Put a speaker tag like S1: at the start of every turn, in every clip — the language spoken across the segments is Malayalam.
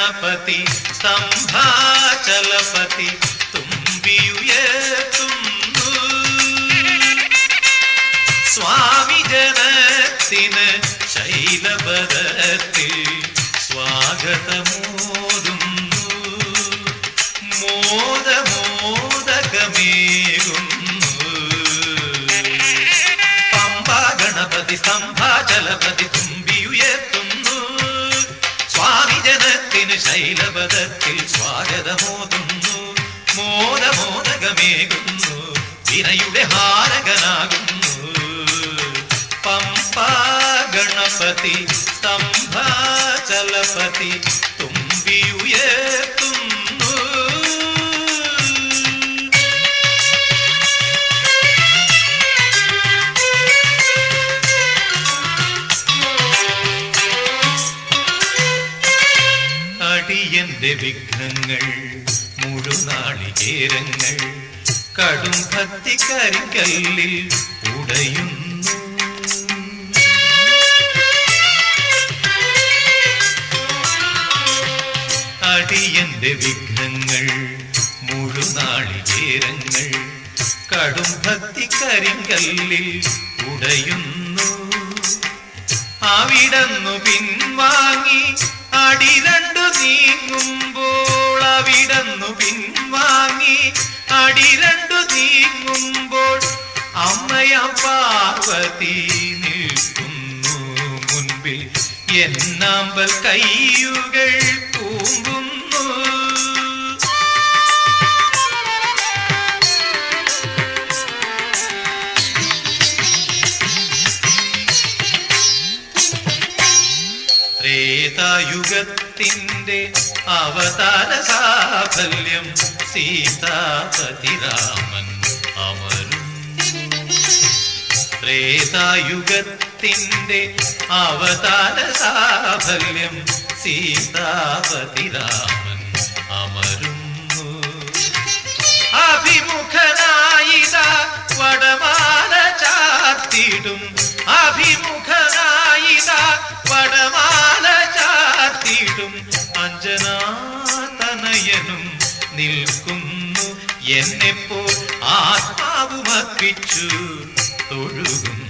S1: ഗണപതി സ്തംഭാചലപതി തുമ്പിയുയർത്തുന്നു. സ്വാമി ജനത്തിന് ശൈലപദത്തിൽ സ്വാഗതമോതുന്നു. മോദമോദകമേകുന്നു. പമ്പാ ഗണപതി സ്തംഭാചലപതി തുമ്പിയുയർത്തുന്നു. സ്വാമി ജനത്തിന് ശൈലപദത്തിൽ സ്വാഗതമോതുന്നു. മോദമോദകമേകുന്നു. വിനയുടെ ഹാരകനാകുന്നു. പമ്പാ ഗണപതി സ്തംഭാചലപതി തുമ്പിയുയർത്തുന്നു. അടിയന്റെ വിഘ്നങ്ങൾ മുഴുനാളികേരങ്ങൾ കടും ഭക്തി കരിങ്കല്ലിൽ ഉടയുന്നു. അടിയന്റെ വിഘ്നങ്ങൾ മുഴുനാളികേരങ്ങൾ കടും ഭക്തി കരിങ്കല്ലിൽ ഉടയുന്നു. അവിടന്നു പിൻവാങ്ങി അടി രണ്ടു നീങ്ങുമ്പോൾ, അവിടന്നു പിൻവാങ്ങി അടി രണ്ടു നീങ്ങുമ്പോൾ അമ്മയാം പാർവതി നിൽക്കുന്നു മുൻപിൽ. എന്നാമ്പൽ കയ്യുകൾ കൂമ്പുന്നു. ത്രേതായുഗത്തിന്റെ അവതാര സാഫല്യം സീതാപതി രാമൻ അമരുന്നു. ത്രേതായുഗത്തിന്റെ അവതാര സാഫല്യം സീതാപതി രാമൻ അമരുന്നു. അഭിമുഖനായിത വടമാല ചാർത്തിടും. അഭിമുഖനായിത വടമാല ചാർത്തിടും. അഞ്ജനാതനയനും നിൽക്കുന്നു. എന്നെപ്പോൾ ആത്മാവുമർപ്പിച്ചു തൊഴുകുന്നു.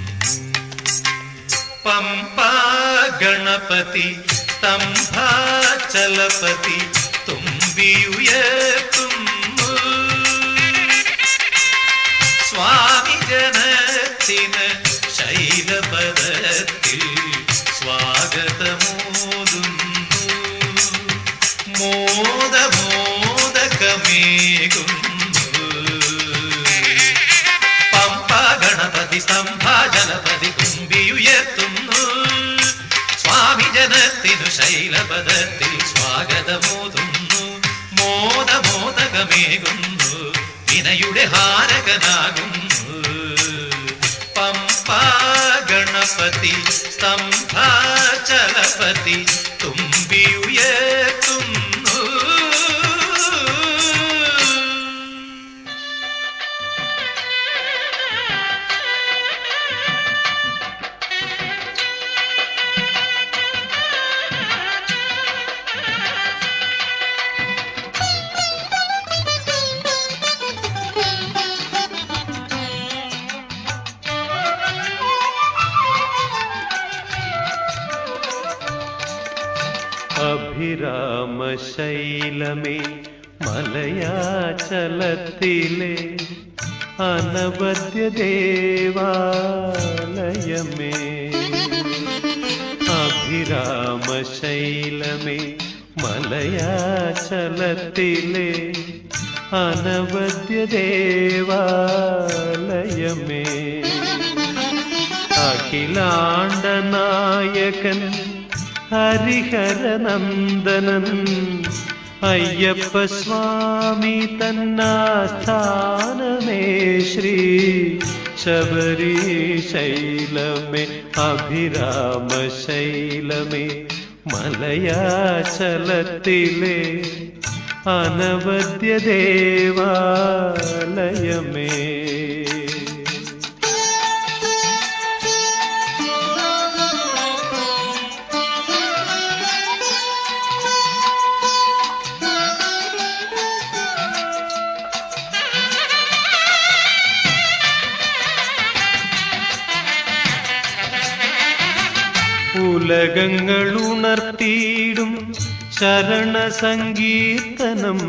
S1: പമ്പാ ഗണപതി സ്തംഭാചലപതി തുമ്പിയുയർത്തുന്നു. സ്വാമി ജനത്തിന് ശൈലപദത്തിൽ സ്വാഗതമോതുന്നു. മോദമോദകമേകുന്നു. പമ്പാ ഗണപതി സ്തംഭാചലപതി തുമ്പിയുയർത്തുന്നു. സ്വാമി ജനത്തിനു ശൈലപദത്തിൽ സ്വാഗതമോതുന്നു. മോദമോദകമേകുന്നു. വിനയുടെ ഹാരകനാകുന്നു. പമ്പാ ഗണപതി സ്തംഭാചലപതി തുമ്പിയുയർത്തുന്നു. അഭിരാമശൈലമേ മലയാചലത്തിലെ അനവദ്യ ദേവാലയമേ. അഭിരാമശൈലമേ മലയാചലത്തിലെ അനവദ്യ ദേവാലയമേ. അഖിലാണ്ടനായകൻ ഹരിഹരനന്ദനൻ അയ്യപ്പ സ്വാമി തന്നാസ്ഥാനമേ ശ്രീ ശബരിശൈലമേ. അഭിരാമശൈലമേ മലയാചലത്തിലെ അനവദ്യ ദേവാലയമേ. ഉലകങ്ങൾ ഉണർത്തിയിടും ശരണ സങ്കീർത്തനം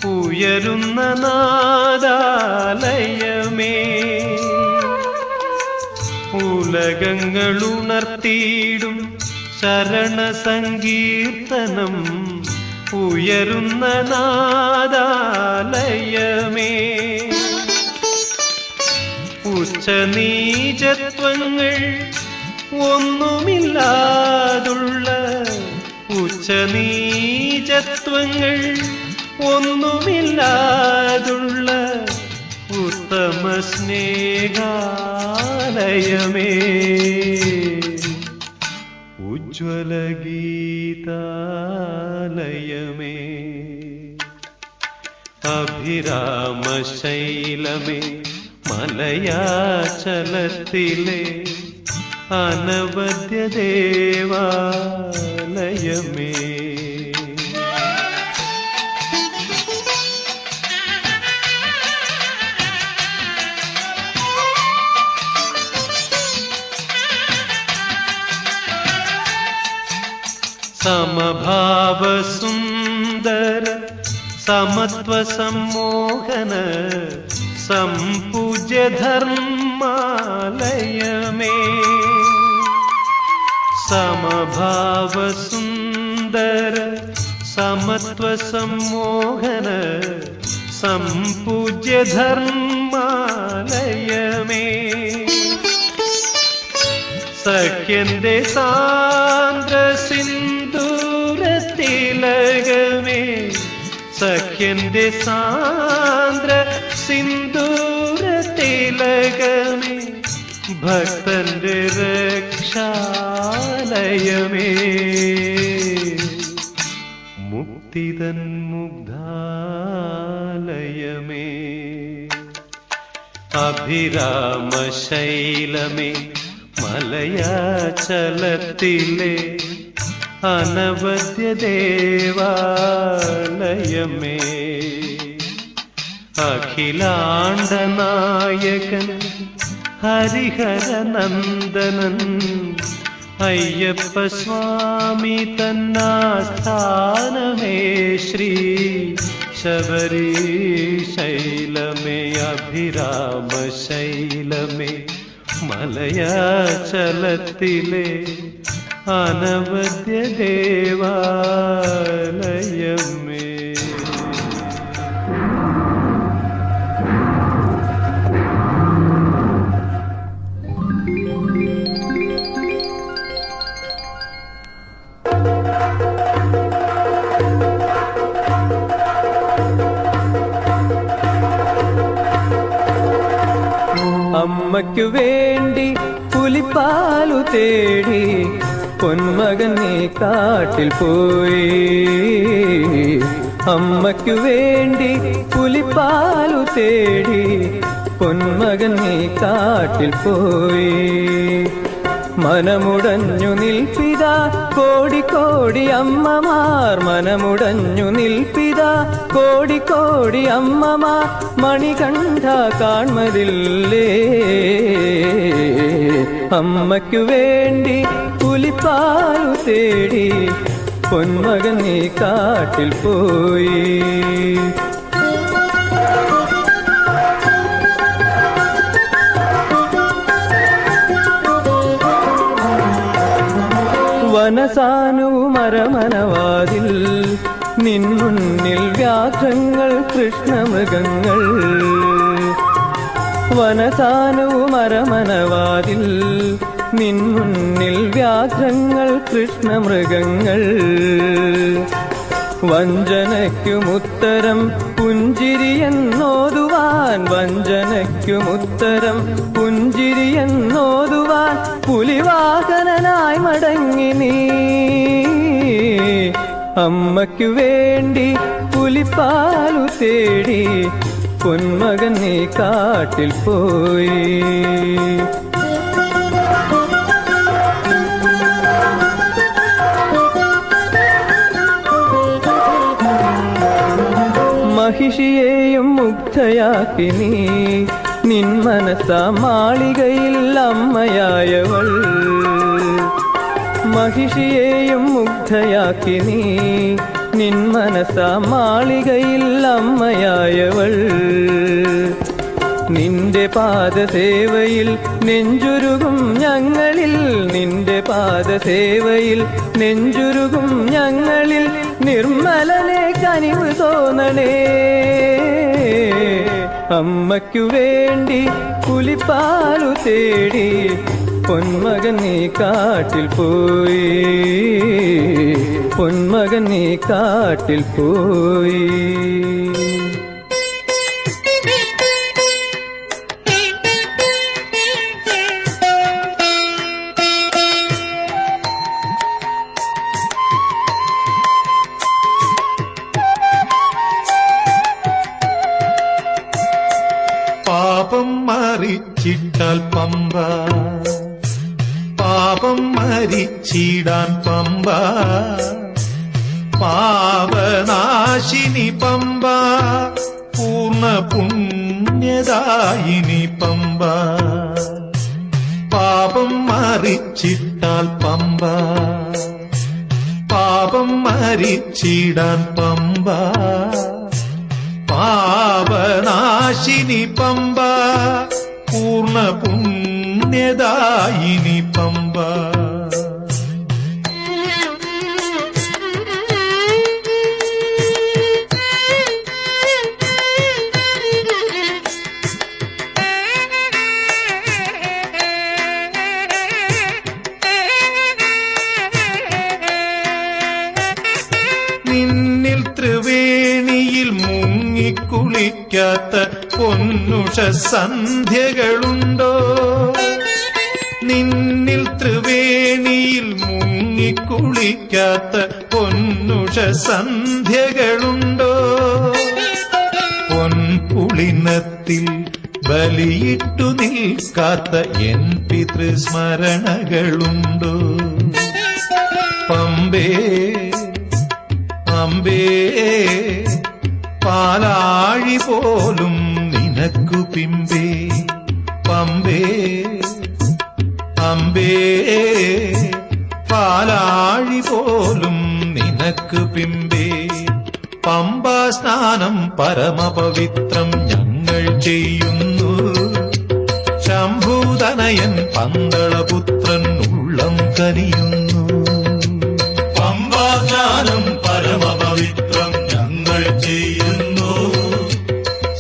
S1: ഉയരുന്ന നാദാലയമേ. ഉലകങ്ങൾ ഉണർത്തിയിടും ശരണ സങ്കീർത്തനം ഉയരുന്ന നാദാലയമേ. ഉച്ചനീചത്വങ്ങൾ ഒന്നുമില്ലാതുള്ള ഉച്ചനീചത്വങ്ങൾ ഒന്നുമില്ലാതുള്ള ഉത്തമ സ്നേഹാലയമേ. ഉജ്ജ്വല ഗീതാലയമേ. അഭിരാമശൈലമേ മലയാചലത്തിലെ അനവദ്യ ദേവാലയമേ. സമഭാവസുന്ദര സമത്വ സമ്മോഹന സംപൂജ്യ ധർമാലയമേ. സമഭാവസുന്ദര സമത്വ സമ്മോഹന സംപൂജ്യ ധർമാലയമേ. സഖ്യന്റെ സാന്ദ്ര സിന്ദൂരത്തിലകമേ. സഖ്യന്റെ സാന്ദ്ര സിന്ദൂരത്തിലകമേ. ഭക്തന്റെ രക്ഷാലയമേ. മുക്തിതൻ മുഗ്ധാലയമേ. അഭിരാമശൈലമേ മലയാചലത്തിലെ അനവദ്യ ദേവാലയമേ. അഖിലാണ്ടനായകൻ ഹരിഹരനന്ദനൻ അയ്യപ്പ സ്വാമി തന്നാസ്ഥാനമേ ശ്രീ ശബരീശൈലമേ. അഭിരാമശൈലമേ മലയാചലത്തിലെ അനവദ്യ ദേവാലയമേ.
S2: അമ്മയ്ക്കു വേണ്ടി പുലിപ്പാലു തേടി പൊന്മകൻ നീ കാട്ടിൽ പോയി. അമ്മയ്ക്കു വേണ്ടി പുലിപ്പാലു തേടി പൊന്മകൻ നീ കാട്ടിൽ പോയി. മനമുടഞ്ഞു നിൽപ്പിതാ കോടി കോടി അമ്മമാർ. മനമുടഞ്ഞു നിൽപ്പിതാ കോടി കോടി അമ്മമാർ. മണികണ്ഠ കാൺമതില്ലേ. അമ്മയ്ക്കു വേണ്ടി പുലിപ്പാലു തേടി പൊന്മകൻ നീ കാട്ടിൽ പോയി. വനസാനുമരമനവാതിൽ നിൻമുന്നിൽ വ്യാഘ്രങ്ങൾ കൃഷ്ണമൃഗങ്ങൾ. വനസാനുമരമനവാതിൽ നിൻമുന്നിൽ വ്യാഘ്രങ്ങൾ കൃഷ്ണമൃഗങ്ങൾ. വഞ്ചനയ്ക്കുമുത്തരം പുഞ്ചിരിയെന്നോതുവാൻ. വഞ്ചനയ്ക്കുമുത്തരം പുഞ്ചിരിയെന്നോതുവാൻ പുലിവാഹനനായി മടങ്ങി നീ. അമ്മയ്ക്കു വേണ്ടി പുലിപ്പാലു തേടി പൊന്മകൻ നീ കാട്ടിൽ പോയി. മഹിഷിയെയും മുഗ്ധയാക്കി നീ നിൻ മനസ്സാ മാളികയിൽ അമ്മയായവൾ. മഹിഷിയെയും മുഗ്ധയാക്കി നീ നിൻ മനസാ മാളികയിൽ അമ്മയായവൾ. നിന്റെ പാദസേവയിൽ നെഞ്ചുരുകും ഞങ്ങളിൽ, നിന്റെ പാദസേവയിൽ നെഞ്ചുരുകും ഞങ്ങളിൽ നിർമ്മലനെ കനിവ് തോന്നണേ. അമ്മയ്ക്കു വേണ്ടി പുലിപ്പാലു തേടി പൊന്മകൻ നീ കാട്ടിൽ പോയി, പൊന്മകൻ നീ കാട്ടിൽ പോയി.
S3: പാപം മറിച്ചിട്ടാൽ പമ്പ, പാപം മരിച്ചിടാൻ പമ്പ, പാപനാശിനി പമ്പ, പൂർണ്ണ പുണ്യദായിനി പമ്പ. പാപം മറിച്ചിട്ടാൽ പമ്പ, പാപം മരിച്ചിടാൻ പമ്പ, പാപനാശിനി പമ്പ, പൂർണ്ണ പുണ്യദായിനി പമ്പ. നിന്നിൽ ത്രിവേണിയിൽ മുങ്ങിക്കുളിക്കാത്ത പൊന്നുഷ സന്ധ്യകളുണ്ടോ? നിന്നിൽ ത്രിവേണിയിൽ മുങ്ങിക്കുളിക്കാത്ത പൊന്നുഷ സന്ധ്യകളുണ്ടോ? പൊൻപുളിനത്തിൽ ബലിയിട്ടു നിൽക്കാത്ത എൻ പിതൃസ്മരണകളുണ്ടോ? പമ്പേ അമ്പേ, പാലാഴി പോലും നിനക്കു പിമ്പേ. പമ്പേ അമ്പേ, പാലാഴി പോലും നിനക്ക് പിമ്പേ. പമ്പാ സ്നാനം പരമപവിത്രം ഞങ്ങൾ ചെയ്യുന്നു. ശംഭൂതനയൻ പന്തളപുത്രൻ ഉള്ളം കനിയുന്നു. പമ്പാ സ്നാനം പരമപവിത്രം ഞങ്ങൾ ചെയ്യുന്നു.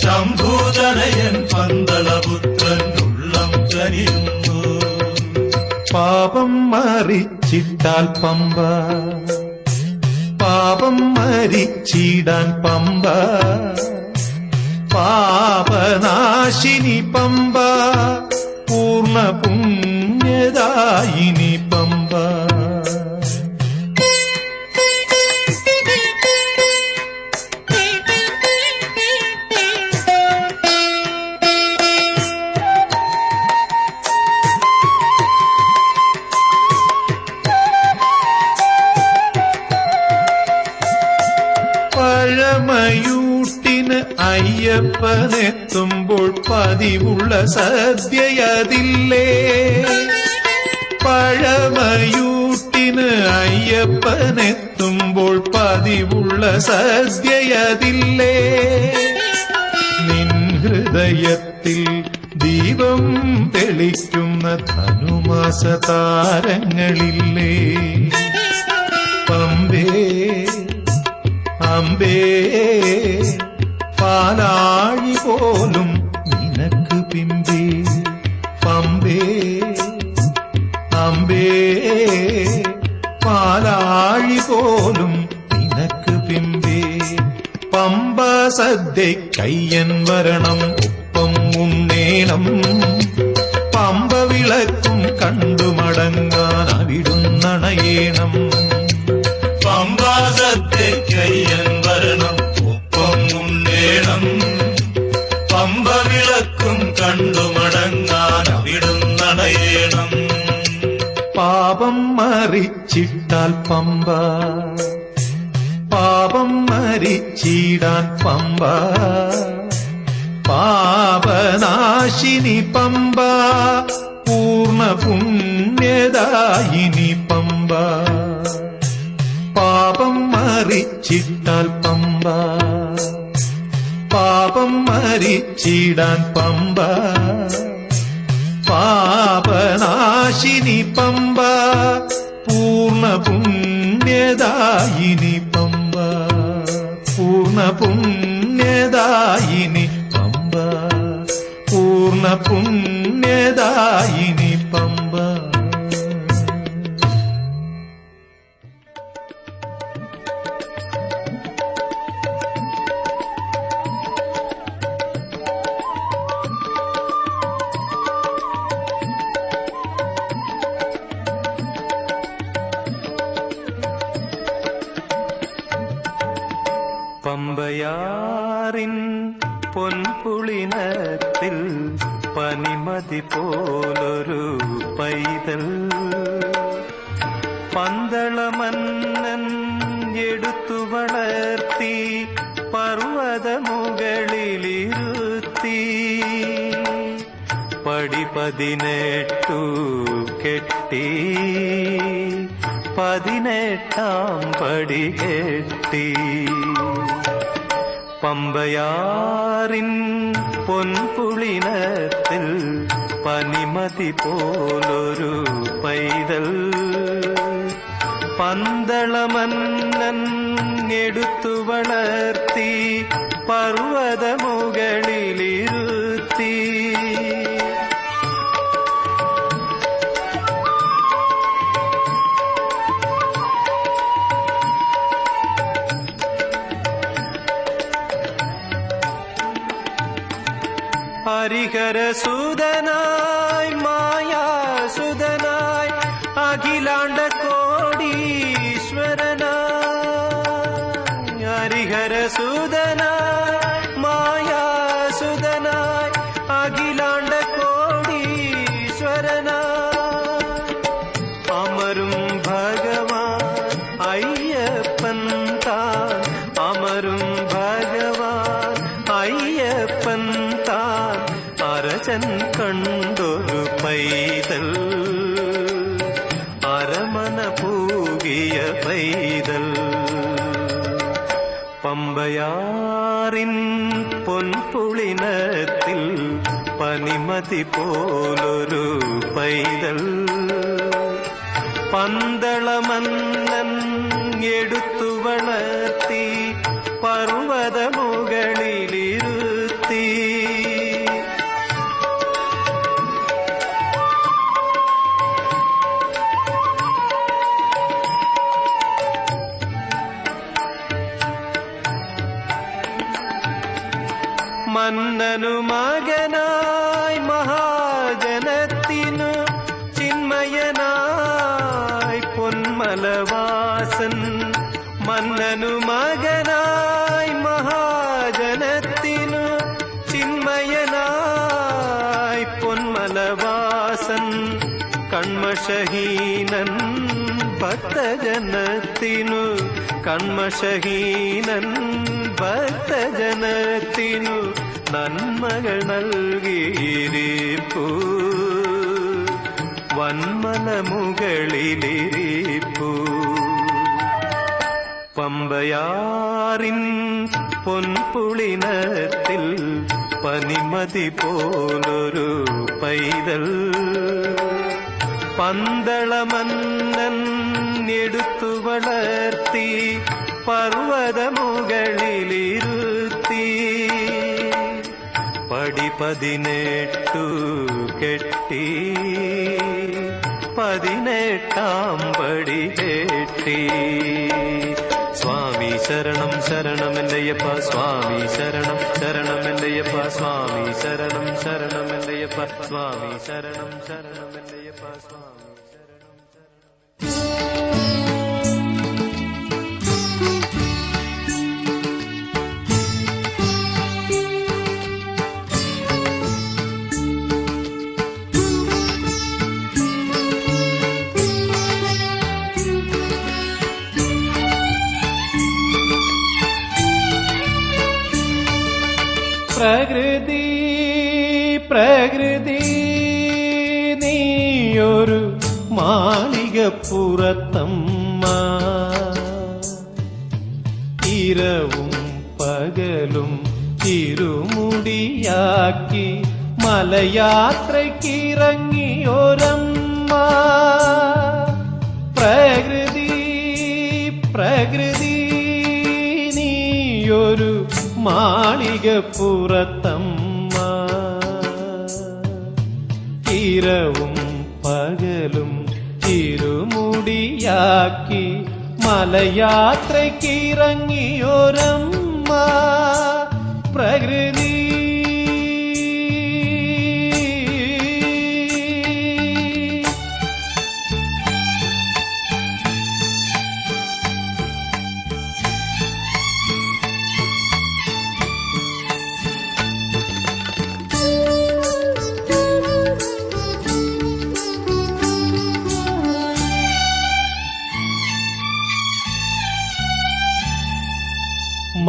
S3: ശംഭൂതനയൻ പന്തളപുത്രൻ ഉള്ളം കനിയുന്നു. പാപം മറിച്ചിട്ടാൽ പമ്പ, പാപം മരിച്ചിടാൻ പമ്പ, പാപനാശിനി പമ്പ, പൂർണ്ണ പുണ്യദായിനി പമ്പ. പഴമയൂട്ടിന് അയ്യപ്പനെത്തുമ്പോൾ പതിവുള്ള സദ്യയതില്ലേ? പഴമയൂട്ടിന് അയ്യപ്പനെത്തുമ്പോൾ പതിവുള്ള സദ്യയതില്ലേ? നിൻ ഹൃദയത്തിൽ ദീപം തെളിക്കുന്ന ധനുമാസ താരങ്ങളില്ലേ? പമ്പേ അമ്പേ, പാലാഴി പോലും നിനക്ക് പിമ്പേ. പമ്പേ അമ്പേ, പാലാഴി പോലും നിനക്ക് പിമ്പേ. പമ്പ സദ്യ കയ്യൻ വരണം, ഒപ്പം ഉണ്ണേണം. പമ്പ വിളക്കും കണ്ടു മടങ്ങാൻ അവിടുന്നണയേണം. പമ്പാ സദ്യക്കയ്യൻ വരണം, ഒപ്പം ഉണ്ണേണം. പമ്പ വിളക്കും കണ്ടു മടങ്ങാൻ അവിടുന്നണയേണം. പാപം മറിച്ചിട്ടാൽ പമ്പ, പാപം മരിച്ചിടാൻ പമ്പ, പാപനാശിനി പമ്പ, പൂർണ്ണ പുണ്യദായിനി പമ്പ. മരിച്ചിട്ടാൽ പമ്പ, പാപം മരിച്ചിടാൻ പമ്പ, പാപനാശിനി പമ്പ, പൂർണ്ണ പുണ്യദായിനി പമ്പ, പൂർണ്ണ പുണ്യദായിനി പമ്പ, പൂർണ്ണ പുണ്യദായിനി പമ്പ.
S1: പമ്പയാറിൻ പൊൻപുളിനത്തിൽ പനിമതി പോലൊരു പൈതൽ, പന്തളമന്നൻ എടുത്തു വളർത്തി പർവ്വതമുകളിലിരുത്തി, പടി 18 കെട്ടി 18ാം പടി കെട്ടി. പമ്പയാറിൻ പൊൻപുളിനത്തിൽ പനിമതി പോലൊരു പൈതൽ, പന്തളമന്നൻ എടുത്തു വളർത്തി പർവ്വതമുകളിലിരുത്തി, ഹരിഹരസുതനായി മായാസുതനായി അഖിലാണ്ട കോടീശ്വരനായി, ഹരിഹരസുതനായി മായാസുതനായി അഖിലാണ്ട കോടീശ്വരനായി, അമരും ഭഗവാൻ അയ്യപ്പൻ താൻ, അമരും ഭഗവാൻ അയ്യപ്പൻ താൻ, അരചൻ കണ്ടൊരു പൈതൽ, അരമന പൂകിയ പൈതൽ. പമ്പയാറിൻ പൊൻപുളിനത്തിൽ പനിമതി പോലൊരു പൈതൽ, പന്തളമന്നൻ എടുത്തു വളർത്തി പർവ്വതമുകളിലിരുത്തി, മന്നനു മകനായി മഹാജനത്തിനു ചിന്മയനായി പൊന്മലവാസൻ, മന്നനു മകനായി മഹാജനത്തിനു ചിന്മയനായി പൊന്മലവാസൻ, കൺമഷഹീനൻ ഭക്തജനത്തിനു, കൺമഷഹീനൻ ഭക്തജനത്തിനു നന്മകൾ നൽകിയിരിപ്പു, വന്മലമുകളിലിരിപ്പു. പമ്പയാറിൻ പൊൻപുളിനത്തിൽ പനിമതി പോലൊരു പൈതൽ, പന്തളമന്നൻ എടുത്തു വളർത്തി പർവ്വതമുകളിലിരുത്തി, പടി 18 കെട്ടി 18ാം പടി കെട്ടി. സ്വാമി ശരണം ശരണമെല്ലയ്യപ്പ, സ്വാമി ശരണം ശരണമെല്ലയ്യപ്പ, സ്വാമി ശരണം ശരണമെല്ലയ്യപ്പ, സ്വാമി ശരണം ശരണമെല്ലയ്യപ്പ, സ്വാമി ശരണം ശരണം. പ്രകൃതി പ്രകൃതി നീയൊരു മാളികപ്പുറത്തമ്മ,
S3: ഇരവും പകലും ഇരുമുടിയാക്കി മലയാത്രയ്ക്കിറങ്ങിയൊരമ്മ. പ്രകൃതി പ്രകൃതി നീയൊരു മാളികപ്പുറത്തമ്മ. ഇരവും പകലും ഇരുമുടിയാക്കി മലയാത്രയ്ക്കിറങ്ങിയൊരമ്മ. പ്രകൃതി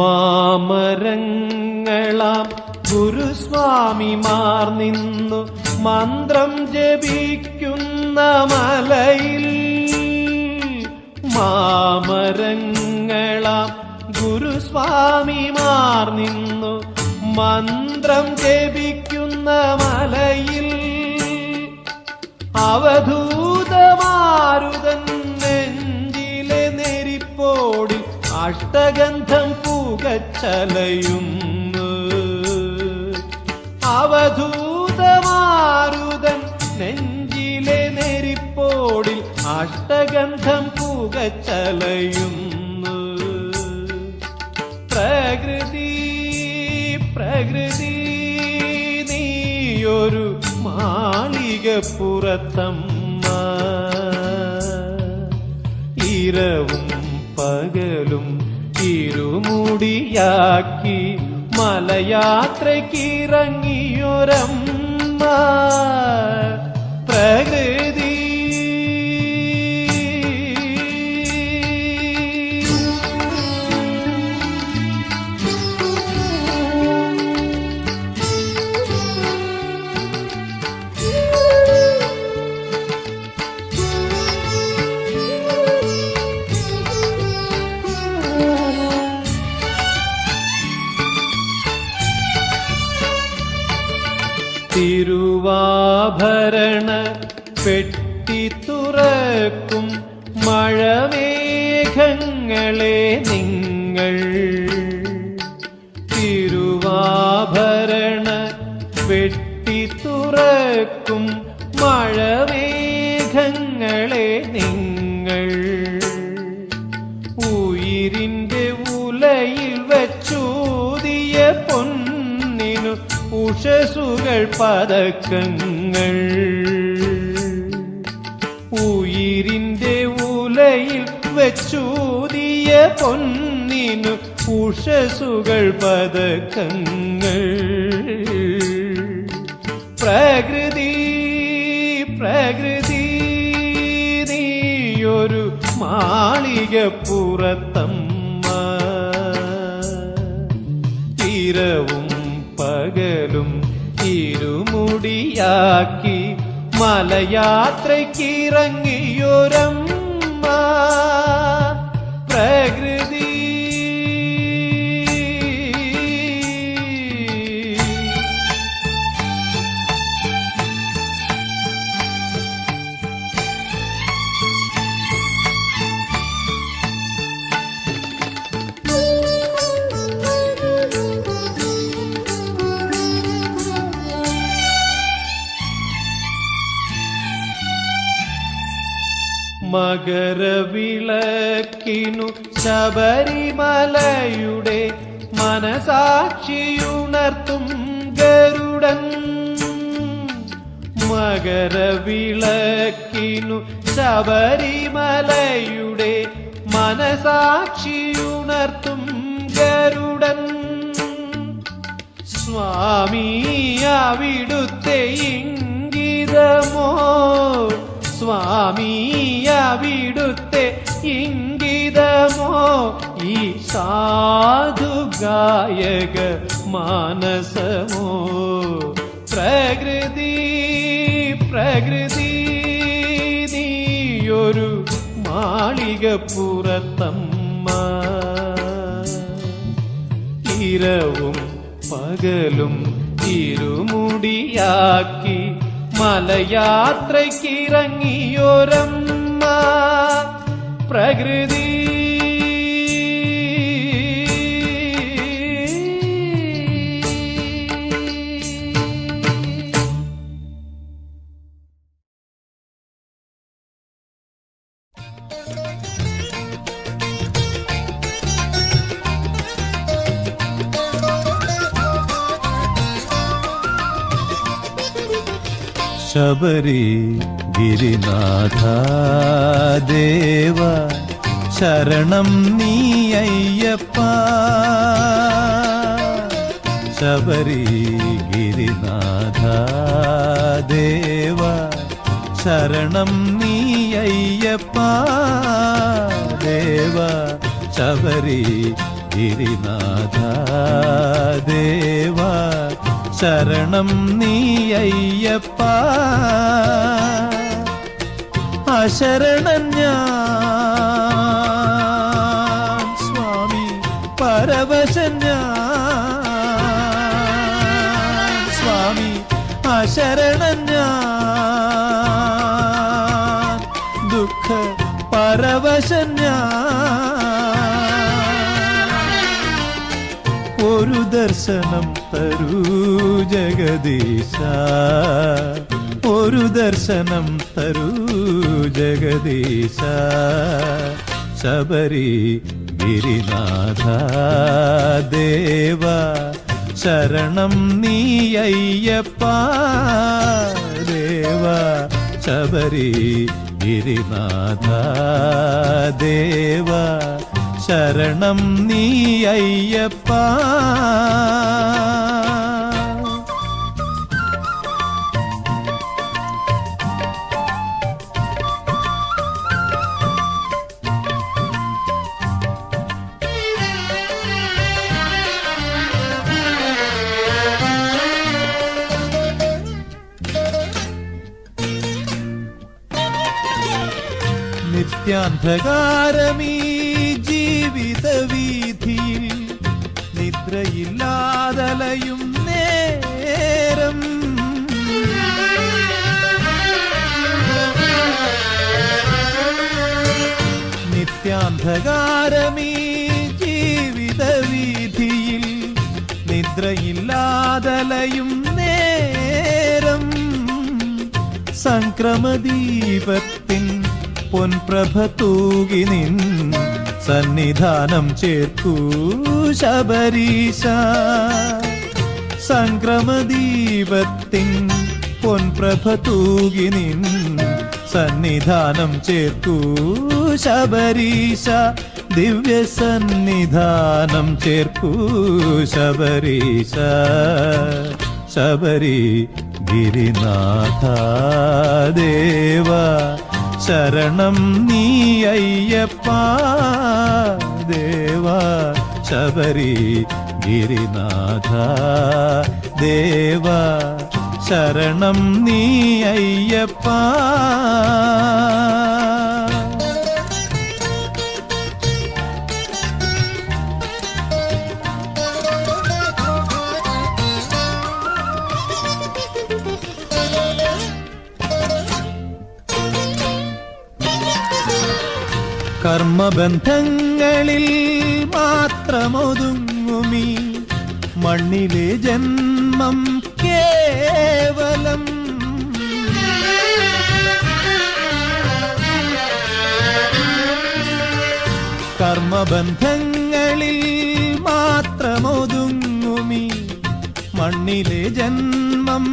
S3: മാമരങ്ങളാം ഗുരുസ്വാമിമാർ നിന്നു മന്ത്രം ജപിക്കുന്ന മലയിൽ. മാമരങ്ങളാം ഗുരുസ്വാമിമാർ നിന്നു മന്ത്രം ജപിക്കുന്ന മലയിൽ. അവധൂതമാരുതൻ നെഞ്ചിലെ നെരിപ്പോടിൽ അഷ്ടഗന്ധം പുകച്ചലയുന്നു. അവധൂതമാരുതൻ നെഞ്ചിലെ നെരിപ്പോടിൽ അഷ്ടഗന്ധം പുകച്ചലയുന്നു. പ്രകൃതി പ്രകൃതി നീയൊരു മാളികപ്പുറത്തമ്മ. ഇരവും പകലും ഇരുമുടിയാക്കി മലയാത്രയ്ക്കിറങ്ങിയൊരമ്മ. പ്രകൃതി തിരുവാഭരണ പെട്ടി തുറക്കും മഴമേഘങ്ങളെ നിങ്ങൾ. തിരുവാഭരണ പെട്ടി തുറക്കും മഴമേഘങ്ങളെ നിങ്ങൾ. ഉയിരിന്റെ ഉലയിൽ വെച്ചൂതിയ പൊന്നിനു ഉഷസുകൾ പതക്കങ്ങൾ. ഉയിരിന്റെ ഉലയിൽ വെച്ചൂതിയ പൊന്നിനു ഉഷസുകൾ പതക്കങ്ങൾ. പ്രകൃതി പ്രകൃതി നീയൊരു മാളികപ്പുറത്തമ്മ. ഇരവും പകലും ഇരുമുടിയാക്കി മലയാത്രയ്ക്കിറങ്ങിയൊരമ്മ. പ്രകൃതി മകരവിളക്കിനു ശബരിമലയുടെ മനസാക്ഷിയുണർത്തും ഗരുഡൻ. മകരവിളക്കിനു ശബരിമലയുടെ മനസാക്ഷിയുണർത്തും ഗരുഡൻ. സ്വാമി അവിടുത്തെ ഇംഗിതമോ, സ്വാമി അവിടുത്തെ ഇംഗിതമോ ഈ സാധുഗായക മാനസമോ. പ്രകൃതി പ്രകൃതി നീയൊരു മാളികപ്പുറത്തമ്മ. ഇരവും പകലും ഇരുമുടിയാക്കി മലയാത്രയ്ക്കിറങ്ങിയൊരമ്മ പ്രകൃതി.
S4: ശബരി ഗിരിനാഥ ദേവ ശരണം നീ അയ്യപ്പ. ശബരി ഗിരിനാഥ ദേവ ശരണം നീ അയ്യപ്പ. ദേവ ശബരി ഗിരിനാഥ ദേവ ശരണം നീ അയ്യപ്പ. അശരണൻ ഞാൻ സ്വാമി പരവശൻ ഞാൻ സ്വാമി അശരണൻ ഞാൻ ദുഃഖ പരവശൻ ഞാൻ. ഒരു ദർശനം തരൂ ജഗദീശ, ഒരു ദർശനം തരൂ ജഗദീശ. ശബരി ഗിരിനാഥ ദേവ ശരണം നീ അയ്യപ്പ. ദേവ ശബരി ഗിരിനാഥ ദേവ ശരണം നീ അയ്യപ്പ. നിത്യാന്ധകാരമീ ജീവിത വീഥിയിൽ നിദ്രയില്ലാതലയും നേരം നിത്യാന്ധകാരമീ ജീവിത വീഥിയിൽ നിദ്രയില്ലാതലയും നേരം സംക്രമദീപത്തിൻ പൊൻപ്രഭ തൂകി നിൻ സന്നിധാനം ചേർക്കൂ ശബരീശ. സംക്രമദീപത്തിൻ പൊൻപ്രഭ തൂകി നിൻ സന്നിധാനം ചേർക്കൂ ശബരീശ. ദിവ്യ സന്നിധാനം ചേർക്കൂ ശബരീശ. ശബരി ഗിരിനാഥ ദേവ ശരണം നീ അയ്യപ്പ. ദേവ ശബരി ഗിരിനാഥ ദേവ ശരണം നീ അയ്യപ്പ. കർമ്മബന്ധങ്ങളിൽ മാത്രമൊതുങ്ങുമീ മണ്ണിലെ ജന്മം കേവലം. കർമ്മബന്ധങ്ങളിൽ മാത്രമൊതുങ്ങുമീ മണ്ണിലെ ജന്മം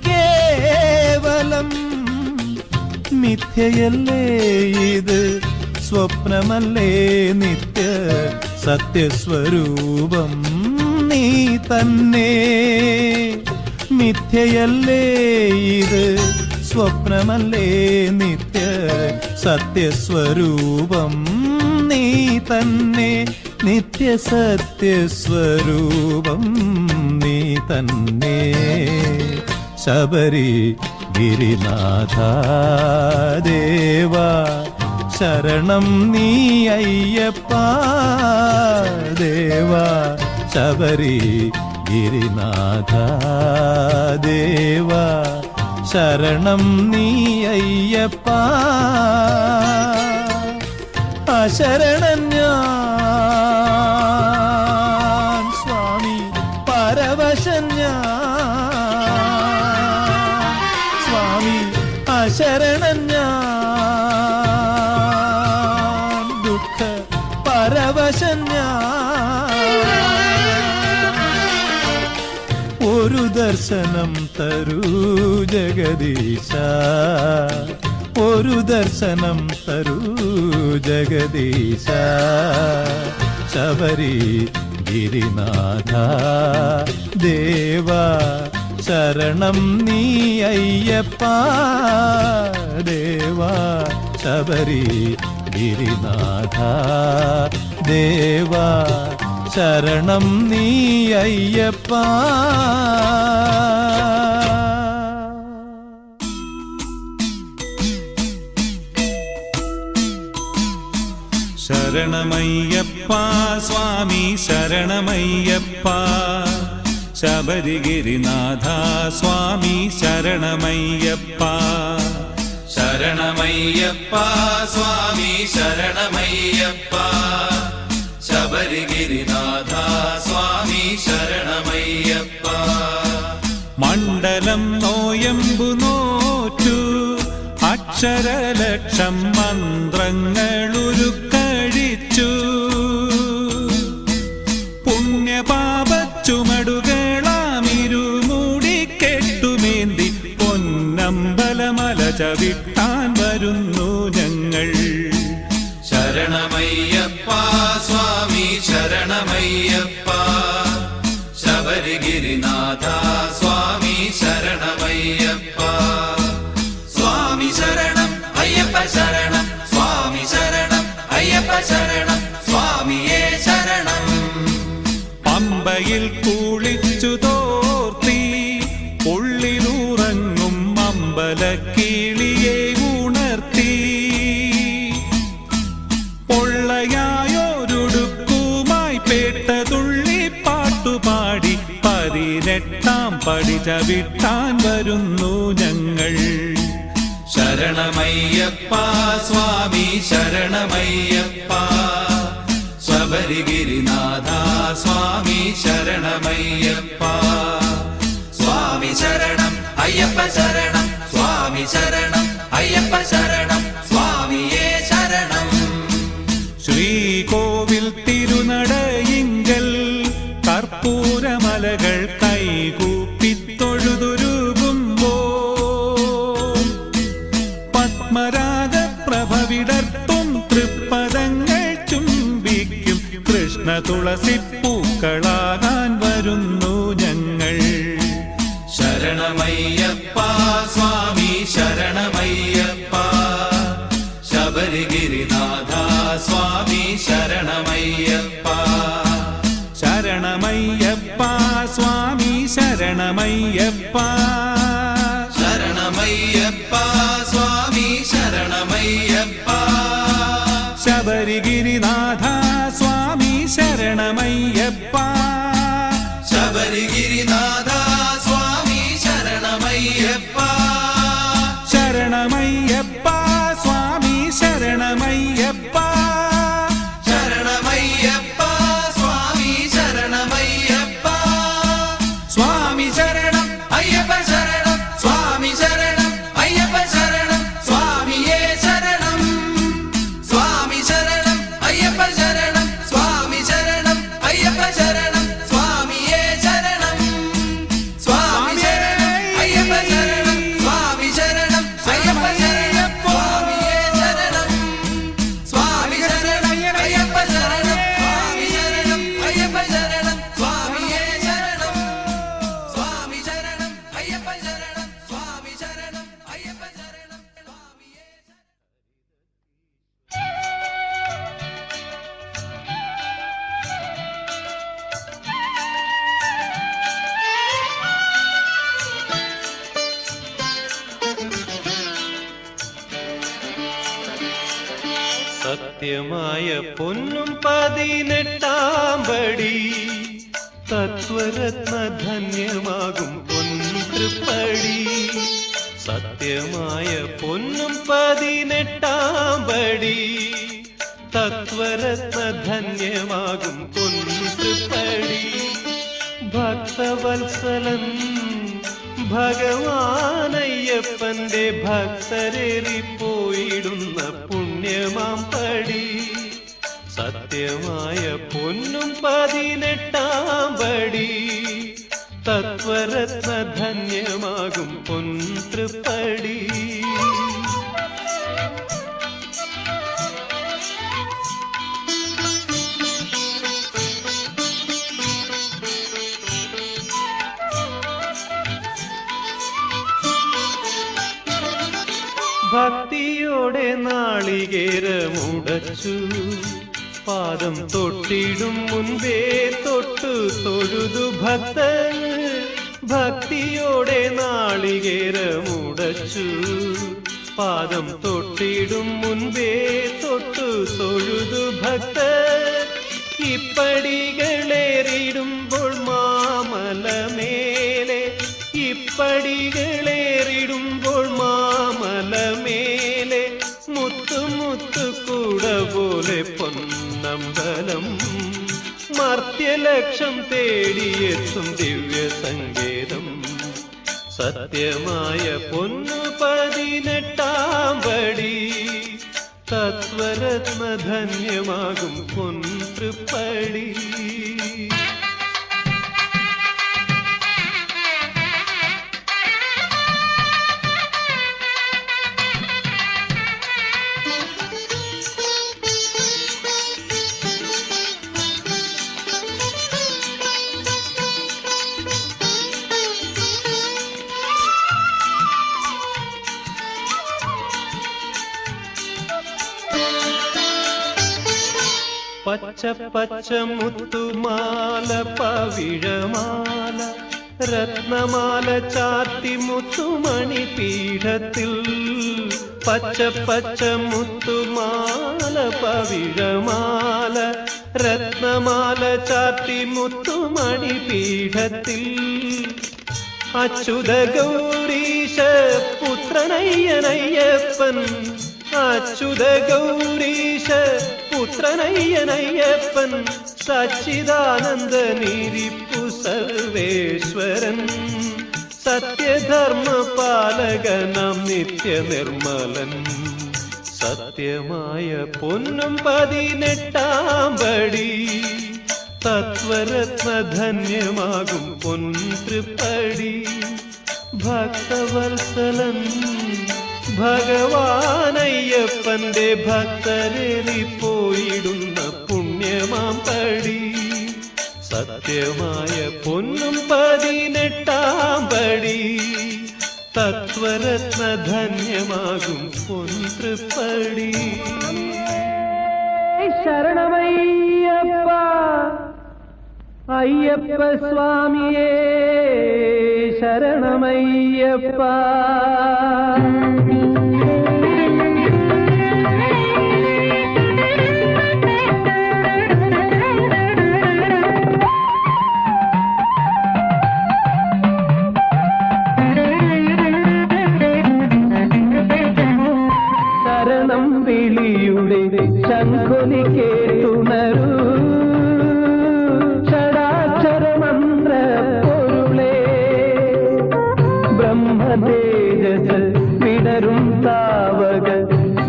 S4: കേവലം. മിഥ്യയല്ലേ ഇത്, സ്വപ്നമല്ലേ നിത്യ സത്യസ്വരൂപം നീ തന്നെ. മിഥ്യയല്ലേ ഇത്, സ്വപ്നമല്ലേ നിത്യ സത്യസ്വരൂപം നീ തന്നെ. നിത്യ സത്യസ്വരൂപം നീ തന്നെ. ശബരി ഗിരിനാഥ ദേവ ശരണം നീ അയ്യപ്പ. ദേവ ശബരി ഗിരിനാഥ ദേവ ശരണം നീ അയ്യപ്പ അശരണൻ ഞാൻ സ്വാമി പരവശൻ ഞാൻ സ്വാമി അശരണൻ ഞാൻ ദുഃഖ പരവശൻ ഞാൻ ഒരു ദർശനം തരൂ ജഗദീശ ഒരു ദർശനം തരൂ ജഗദീശ ശബരി ഗിരിനാഥ ദേവ ശരണം നീ അയ്യപ്പ ദേവ ശബരി ഗിരിനാഥ ദേവ ശരണം നീ അയ്യപ്പ
S3: ശരണമയ്യപ്പ സ്വാമി ശരണമയ്യപ്പ ശബരിഗിരിനാഥ സ്വാമി ശരണമയ്യപ്പ
S5: ശരണമയ്യപ്പ സ്വാമി ശരണമയ്യപ്പ ശബരിഗിരിനാഥ സ്വാമി ശരണമയ്യപ്പ
S3: മണ്ഡലം നോയമ്പു നോറ്റു അക്ഷരലക്ഷം മന്ത്രങ്ങളുരുക്കഴിച്ചു പുണ്യപാപച്ചുമടുകളാമിരുമൂടി കെട്ടുമേന്തി പൊന്നമ്പലമല ചവിട്ടാൻ വരുന്നു ഞങ്ങൾ
S5: ശരണമയ്യപ്പ സ്വാമി ശരണമയ്യപ്പ ശബരിഗിരിനാഥ സ്വാമി ശരണമയ്യപ്പ സ്വാമി ശരണം അയ്യപ്പ ശരണം സ്വാമി ശരണം അയ്യപ്പ ശരണം സ്വാമിയേ ശരണം
S3: പമ്പയിൽ കുളിച്ചു തോർത്തി ഉള്ളിലുറങ്ങും അമ്പലക്കിളിയെ ഉണർത്തി പൊള്ളയായൊരുടുക്കുമായി പേട്ടതുള്ളി പാട്ടുപാടി 18 പടി ചവിട്ടാൻ വരുന്നു ഞങ്ങൾ
S5: ശരണമയ്യപ്പ സ്വാമി ശരണമയ്യപ്പ ശബരിഗിരിനാഥ സ്വാമി ശരണമയ്യപ്പ സ്വാമി ശരണം അയ്യപ്പ ശരണം സ്വാമി ശരണം അയ്യപ്പ ശരണം സ്വാമിയേ ശരണം
S3: ശ്രീകോവിൽ തിരുനടയിങ്കൽ കർപ്പൂരമലകൾ കൈകൂപ്പിത്തൊഴുതുരുകുമ്പോ പത്മരാഗപ്രഭവിടർത്തും തൃപ്പദങ്ങൾ ചുംബിക്കും കൃഷ്ണ തുളസിപ്പൂക്കളാകാൻ വരുന്നു ഞങ്ങൾ
S5: ശരണമയ്യപ്പ സ്വാമി ശരണമയ്യപ്പ ശബരിഗിരിനാഥ സ്വാമി ശരണമയ്യപ്പ
S3: ശരണമയ്യപ്പ സ്വാമി ശരണമയ്യപ്പ
S5: ശരണമയ്യപ്പ സ്വാമി ശരണമയ്യപ്പ
S3: ശബരിഗിരിനാഥ സ്വാമി ശരണമയ്യപ്പ
S5: ശബരിഗിരിനാഥ സ്വാമി ശരണമയ്യപ്പ
S3: ശരണമയ്യപ്പ സ്വാമി ശരണമയ്യപ്പ
S5: ശരണമയ്യപ്പ സ്വാമി ശരണമയ്യപ്പ സ്വാമി ശരണം അയ്യപ്പ ശരണം സ്വാമി ശരണം അയ്യപ്പ ശരണം സ്വാമിയേ ശരണം സ്വാമി ശരണം അയ്യപ്പ ശരണം സ്വാമി ശരണം അയ്യപ്പ ശരണം സ്വാമിയേ ശരണം സ്വാമി ശരണം അയ്യപ്പ ശരണം സ്വാമി ശരണം അയ്യപ്പ ശരണം സ്വാമിയേ ശരണം സ്വാമി ശരണം അയ്യപ്പ ശരണം സ്വാമി ശരണം അയ്യപ്പ ശരണം സ്വാമിയേ ശരണം സ്വാമി ശരണം അയ്യപ്പ ശരണം സ്വാമി ശരണം അയ്യപ്പ ശരണം സ്വാമിയേ
S1: സത്യമായ പൊന്നും 18 പടി തത്വരത്ന ധന്യമാകും പൊൻതൃപ്പടി സത്യമായ പൊന്നും 18-ാം പടി തത്വരത്ന ധന്യമാകും പൊൻതൃപ്പടി ഭക്തവത്സലൻ ഭഗവാനയ്യപ്പന്റെ ഭക്തരേറിപ്പോയിടുന്ന പുണ്യമാം പടി സത്യമായ പൊന്നും 18-ാം പടി തത്വരത്ന ധന്യമാകും പൊൻതൃപ്പടി ഭക്തിയോടെ നാളികേരമുടച്ചു പാദം തൊട്ടിടും മുൻപേ തൊട്ടു തൊഴുതു ഭക്തൻ ഭക്തിയോടെ നാളികേരമുടച്ചു പാദം തൊട്ടിടും മുൻപേ തൊട്ടു തൊഴുതു ഭക്തൻ ഇപ്പടികളേറിടുമ്പോൾ മാമലമേലെ ഇപ്പടികളേറിടുമ്പോൾ മാമലമേലെ മുത്തു കൂട പോലെ പൊന്നമ്പലം മർത്യലക്ഷം തേടിയെത്തും ദിവ്യ സങ്കേതം സത്യമായ പൊന്നു 18-ാം പടി തത്വരത്ന ധന്യമാകും പൊൻതൃപ്പടി പച്ച പച്ച മുത്തുമാല പവിഴമാല രത്നമാല ചാർത്തി മുത്തുമണി പീഠത്തിൽ പച്ച പച്ച മുത്തുമാല പവിഴമാല രത്നമാല ചാർത്തി മുത്തുമണി പീഠത്തിൽ അച്യുത ഗൗരീശ പുത്രനയ്യനയ്യപ്പൻ അച്യുത ഗൗരീശ പുത്രനയ്യനയ്യപ്പൻ സച്ചിദാനന്ദ നിരിപ്പു സർവേശ്വരൻ സത്യധർമ്മ പാലകനം നിത്യനിർമ്മലൻ സത്യമായ പൊന്നും 18-ാം പടി തത്വരത്ന ധന്യമാകും പൊൻതൃപ്പടി ഭക്തവത്സലൻ ഭഗവാനയ്യപ്പന്റെ ഭക്തരേറിപ്പോയിടുന്ന പുണ്യമാം പടി സത്യമായ പൊന്നും 18-ാം പടി തത്വരത്ന ധന്യമാകും പൊൻതൃപ്പടി
S2: ശരണമയ്യപ്പ അയ്യപ്പ സ്വാമിയേ ശരണമയ്യപ്പ ശരണം വിളിയുടെ ശംഖുനി കേട്ടുണരൂ ഷടാക്ഷരമന്ത്ര പൊരുളേ ബ്രഹ്മതേജസ് വിടരും താവക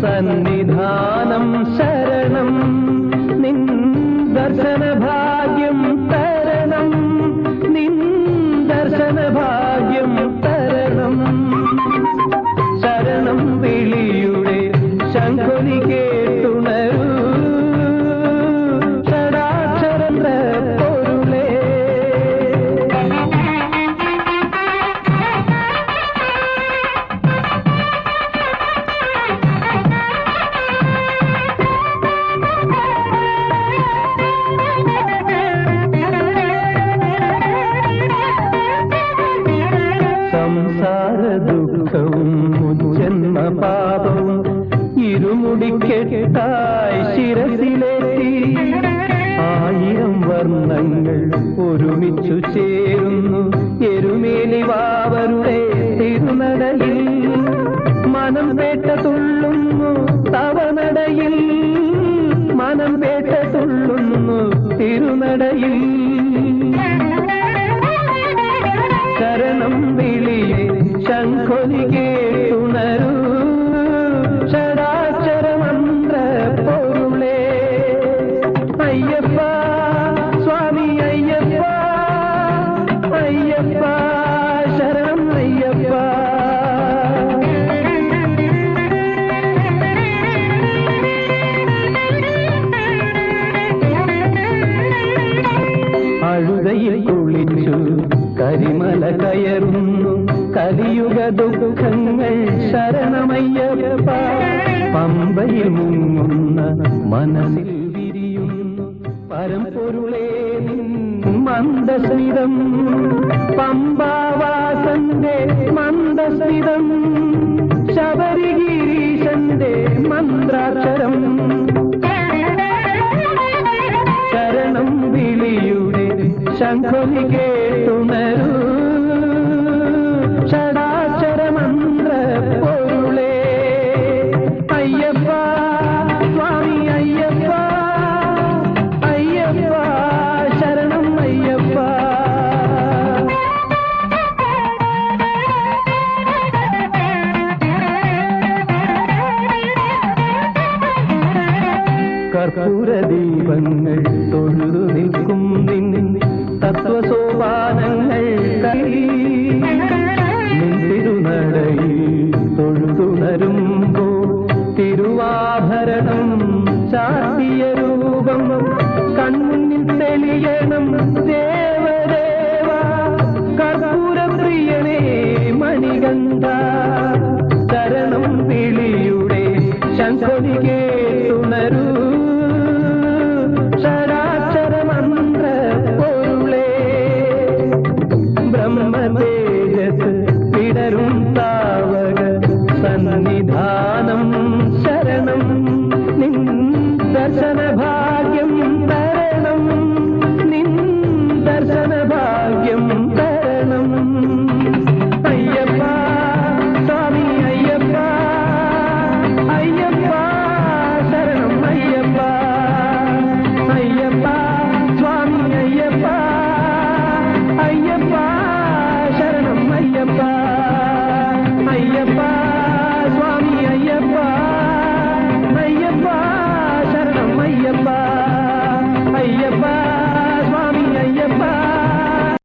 S2: സന്നിധാനം ശരണം നിൻ ദർശന ഭാഗ്യം തരണം നിൻ ദർശന ഭാഗ്യം തരണം ശരണം വിളിയുടെ ശംഖുനി കേട്ടുണരൂ ഷടാക്ഷരന്ത്ര പൊരുളേ സംസാര ദുഃഖവും ജന്മ പാപവും ഇരുമുടിക്കെട്ടായി ശിരസിലേറ്റി 1000 വർണ്ണങ്ങൾ ഒരുമിച്ചു ചേരുന്നു എരുമേലി വാവരുടെ തിരുനടയിൽ മനം പേട്ട തുള്ളുന്നു തവനടയിൽ മനം പേട്ട തുള്ളുന്നു തിരുനടയിൽ ശരണം വിളിയെ ശംഖൊലി കേട്ടുണരൂ ഷടാക്ഷരമന്ത്ര പൊരുളേ അയ്യപ്പ സ്വാമി അയ്യപ്പ അയ്യപ്പ ശരണം അയ്യപ്പ അഴുതയിൽ കുളിച്ചു കരിമല കയറുന്നു കലിയുഗ ദുഃഖങ്ങൾ ശരണമയ്യപ്പ പമ്പയിൽ മുങ്ങുന്ന മനസ്സിൽ വിരിയുന്നു പരമ്പൊരുളേ മന്ദസ്മിതം പമ്പാവാസന്റെ മന്ദസ്മിതം ശബരിഗിരീശന്റെ മന്ത്രാക്ഷരം ശരണം വിളിയുടെ ശംഖൊലി കേട്ടുണരൂ ഷടാക്ഷരമന്ത്ര പൊരുളേ അയ്യപ്പ സ്വാമി അയ്യപ്പ അയ്യപ്പ ശരണം അയ്യപ്പ കർപ്പൂര ദീപങ്ങൾ തൊഴുതു നിൽക്കും നിന്നിൻ തത്വസോപാനങ്ങൾ തിരുനടയിൽ തൊഴുതുണരുമ്പോ തിരുവാഭരണം ചാർത്തിയ രൂപം കൺമുന്നിൽ തെളിയണം ദേവദേവ കർപ്പൂരപ്രിയനേ മണികണ്ഠ ശരണം വിളിയുടെ ശംഖൊലി